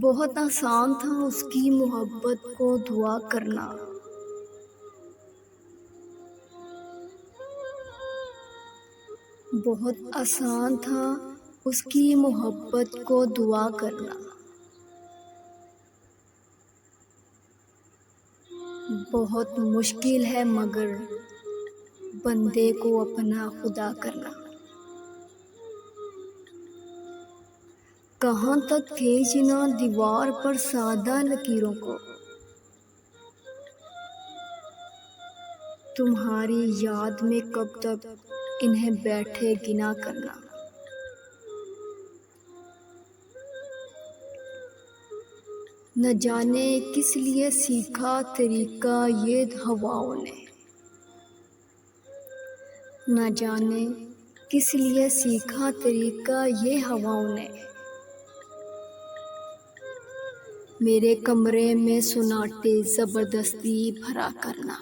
बहुत आसान था उसकी मोहब्बत को दुआ करना। बहुत आसान था उसकी मोहब्बत को दुआ करना। बहुत मुश्किल है मगर बंदे को अपना खुदा करना। कहाँ तक खींचना दीवार पर सादा लकीरों को, तुम्हारी याद में कब तक इन्हें बैठे गिना करना। न जाने किस लिए सीखा तरीका ये हवाओं ने, न जाने किस लिए सीखा तरीका ये हवाओं ने। मेरे कमरे में सुनाटे ज़बरदस्ती भरा करना।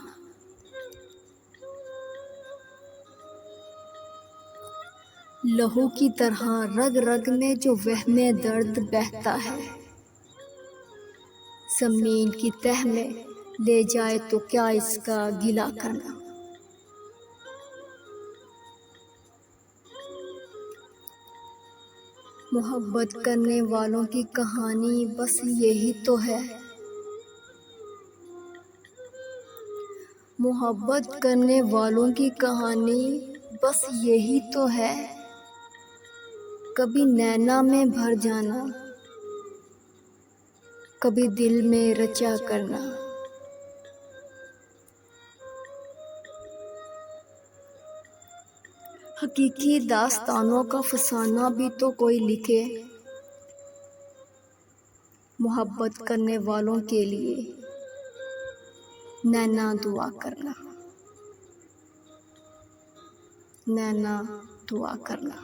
लहू की तरह रग रग में जो वहमे दर्द बहता है, ज़मीन की तह में ले जाए तो क्या इसका गिला करना। मोहब्बत करने वालों की कहानी बस यही तो है। मोहब्बत करने वालों की कहानी बस यही तो है। कभी नैना में भर जाना, कभी दिल में रचा करना। हकीकी दास्तानों का फसाना भी तो कोई लिखे, मोहब्बत करने वालों के लिए नैना दुआ करना, नैना दुआ करना।